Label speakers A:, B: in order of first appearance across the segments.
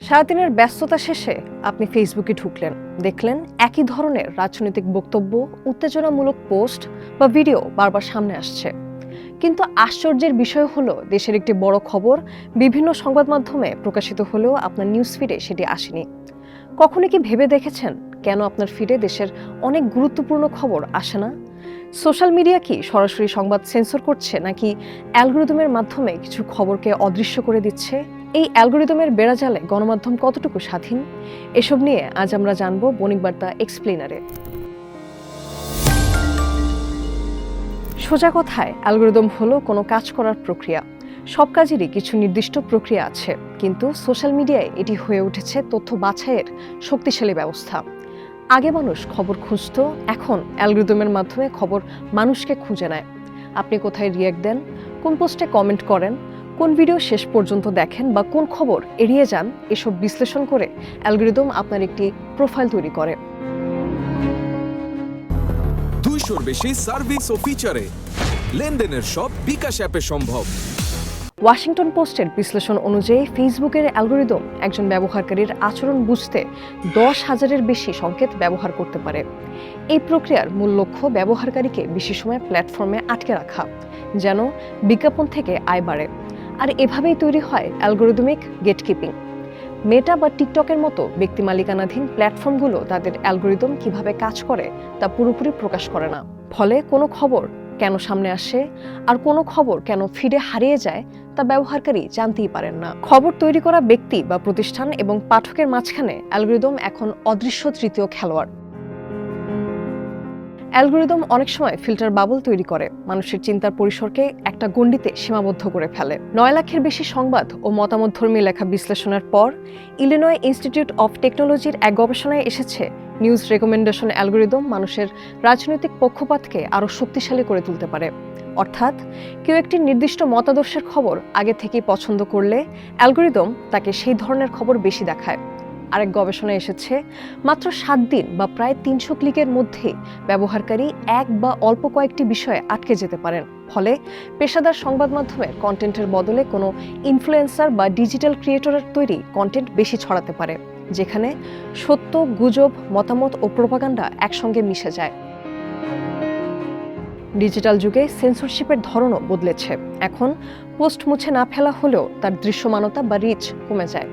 A: সারাদিনের ব্যস্ততা শেষে আপনি ফেসবুকে ঢুকলেন, দেখলেন একই ধরনের রাজনৈতিক বক্তব্য, উত্তেজনামূলক পোস্ট বা ভিডিও বারবার সামনে আসছে। কিন্তু আশ্চর্যের বিষয় হলো, দেশের একটি বড় খবর বিভিন্ন সংবাদ মাধ্যমে প্রকাশিত হলেও আপনার নিউজ ফিডে সেটি আসেনি। কখনো কি ভেবে দেখেছেন কেন আপনার ফিডে দেশের অনেক গুরুত্বপূর্ণ খবর আসে না? সোশ্যাল মিডিয়া কি সরাসরি সংবাদ সেন্সর করছে, নাকি অ্যালগরিদমের মাধ্যমে কিছু খবরকে অদৃশ্য করে দিচ্ছে? এই অ্যালগরিদমের বেড়াজালে গণমাধ্যম কতটুকু স্বাধীন, এসব নিয়ে আজ আমরা জানবো বণিক বার্তা এক্সপ্লেনারে। সোজা কথায়, অ্যালগরিদম হলো কোনো কাজ করার প্রক্রিয়া। সব কাজেরই কিছু নির্দিষ্ট প্রক্রিয়া আছে, কিন্তু সোশ্যাল মিডিয়ায় এটি হয়ে উঠেছে তথ্য বাছাইয়ের শক্তিশালী ব্যবস্থা। আগে মানুষ খবর খুঁজত, এখন অ্যালগরিদমের মাধ্যমে খবর মানুষকে খুঁজে নেয়। আপনি কোথায় রিয়্যাক্ট দেন, কোন পোস্টে কমেন্ট করেন, কোন ভিডিও শেষ পর্যন্ত দেখেন বা কোন খবর এড়িয়ে যান, এসব বিশ্লেষণ করে অ্যালগরিদম আপনার একটি প্রোফাইল তৈরি করে।
B: 200-র বেশি সার্ভিস ও ফিচারে লেনদেনের সব বিকাশ অ্যাপে সম্ভব।
A: ওয়াশিংটন পোস্টের বিশ্লেষণ অনুযায়ী ফেসবুকের অ্যালগরিদম একজন ব্যবহারকারীর আচরণ বুঝতে 10,000-এর বেশি সংকেত ব্যবহার করতে পারে। এই প্রক্রিয়ার মূল লক্ষ্য ব্যবহারকারীকে বেশি সময় প্ল্যাটফর্মে আটকে রাখা, যেন বিজ্ঞাপন থেকে আয় বাড়ে। আর এভাবেই তৈরি হয় অ্যালগরিদমিক গেটকিপিং। মেটা বা টিকটকের মতো ব্যক্তি মালিকানাধীন প্ল্যাটফর্মগুলো তাদের অ্যালগরিদম কিভাবে কাজ করে তা পুরোপুরি প্রকাশ করে না। ফলে কোনো খবর কেন সামনে আসে আর কোনো খবর কেন ফিডে হারিয়ে যায় তা ব্যবহারকারী জানতেই পারেন না। খবর তৈরি করা ব্যক্তি বা প্রতিষ্ঠান এবং পাঠকের মাঝখানে অ্যালগরিদম এখন অদৃশ্য তৃতীয় খেলোয়াড়। অ্যালগরিদম অনেক সময় ফিল্টার বাবল তৈরি করে, মানুষের চিন্তার পরিসরকে একটা গণ্ডিতে সীমাবদ্ধ করে ফেলে। 9 লাখের বেশি সংবাদ ও মতামতধর্মী লেখা বিশ্লেষণের পর ইলিনয় ইনস্টিটিউট অফ টেকনোলজির এক গবেষণায় এসেছে, নিউজ রেকমেন্ডেশন অ্যালগরিদম মানুষের রাজনৈতিক পক্ষপাতকে আরও শক্তিশালী করে তুলতে পারে। অর্থাৎ কেউ একটি নির্দিষ্ট মতাদর্শের খবর আগে থেকেই পছন্দ করলে অ্যালগরিদম তাকে সেই ধরনের খবর বেশি দেখায়। আরেক গবেষণায় এসেছে, মাত্র 7 দিন বা প্রায় 300 ক্লিকের মধ্যেই ব্যবহারকারী এক বা অল্প কয়েকটি বিষয়ে আটকে যেতে পারেন। ফলে পেশাদার সংবাদ মাধ্যমের কন্টেন্টের বদলে কোনো ইনফ্লুয়েন্সার বা ডিজিটাল ক্রিয়েটরের তৈরি কন্টেন্ট বেশি ছড়াতে পারে, যেখানে সত্য, গুজব, মতামত ও প্রোপাগান্ডা একসঙ্গে মিশে যায়। ডিজিটাল যুগে সেন্সরশিপের ধরনও বদলেছে। এখন পোস্ট মুছে না ফেলা হলেও তার দৃশ্যমানতা বা রিচ কমে যায়।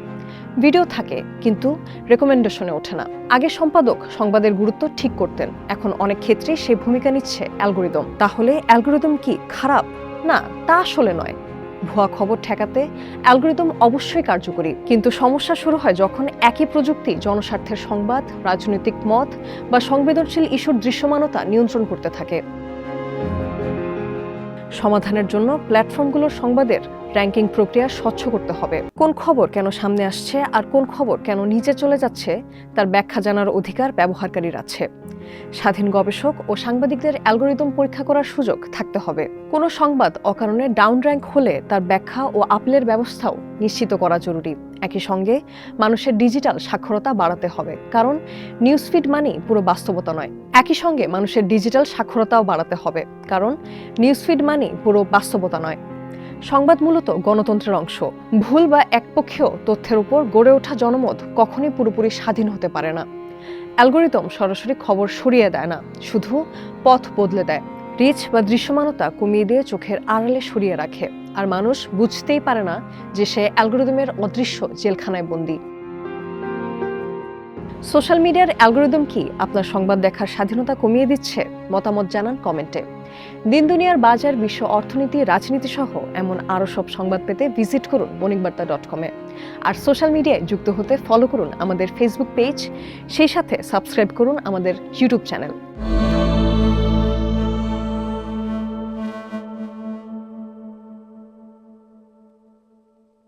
A: ভিডিও থাকে কিন্তু রেকমেন্ডেশনে ওঠে না। আগে সম্পাদক সংবাদের গুরুত্ব ঠিক করতেন, এখন অনেক ক্ষেত্রে সেই ভূমিকা নিচ্ছে অ্যালগরিদম। তাহলে অ্যালগরিদম কি খারাপ? না, তা আসলে নয়। ভুয়া খবর ঠেকাতে অ্যালগরিদম অবশ্যই কার্যকরী, কিন্তু সমস্যা শুরু হয় যখন একই প্রযুক্তি জনস্বার্থের সংবাদ, রাজনৈতিক মত বা সংবেদনশীল ইস্যুর দৃশ্যমানতা নিয়ন্ত্রণ করতে থাকে। সমাধানের জন্য প্ল্যাটফর্মগুলোর সংবাদের র্যাঙ্কিং প্রক্রিয়া স্বচ্ছ করতে হবে। কোন খবর কেন সামনে আসছে আর কোন খবর কেন নিচে চলে যাচ্ছে তার ব্যাখ্যা জানার অধিকার ব্যবহারকারীর আছে। স্বাধীন গবেষক ও সাংবাদিকদের অ্যালগরিদম পরীক্ষা করার সুযোগ থাকতে হবে। কোনো সংবাদ অকারণে ডাউন র্যাঙ্ক হলে তার ব্যাখ্যা ও আপিলের ব্যবস্থাও নিশ্চিত করা জরুরি। একই সঙ্গে মানুষের ডিজিটাল সাক্ষরতা বাড়াতে হবে, কারণ নিউজফিড মানেই পুরো বাস্তবতা নয়। একই সঙ্গে মানুষের ডিজিটাল সাক্ষরতাও বাড়াতে হবে, কারণ নিউজফিড মানেই পুরো বাস্তবতা নয়। সংবাদ মূলত গণতন্ত্রের অংশ। ভুল বা একপক্ষীয় তথ্যের উপর গড়ে ওঠা জনমত কখনোই পুরোপুরি স্বাধীন হতে পারে না। অ্যালগরিদম সরাসরি খবর সরিয়ে দেয় না, শুধু পথ বদলে দেয়। রিচ বা দৃশ্যমানতা কমিয়ে দিয়ে চোখের আড়ালে সরিয়ে রাখে, আর মানুষ বুঝতেই পারে না যে সে অ্যালগরিদমের অদৃশ্য জেলখানায় বন্দী। সোশ্যাল মিডিয়ার অ্যালগরিদম কি আপনার সংবাদ দেখার স্বাধীনতা কমিয়ে দিচ্ছে? মতামত জানান কমেন্টে। দিন দুনিয়ার বাজার, বিশ্ব অর্থনীতি, রাজনীতি সহ এমন আরও সব সংবাদ পেতে ভিজিট করুন বণিকবার্তা.com-এ। আর সোশ্যাল মিডিয়ায় যুক্ত হতে ফলো করুন আমাদের ফেসবুক পেজ, সেই সাথে সাবস্ক্রাইব করুন আমাদের ইউটিউব চ্যানেল।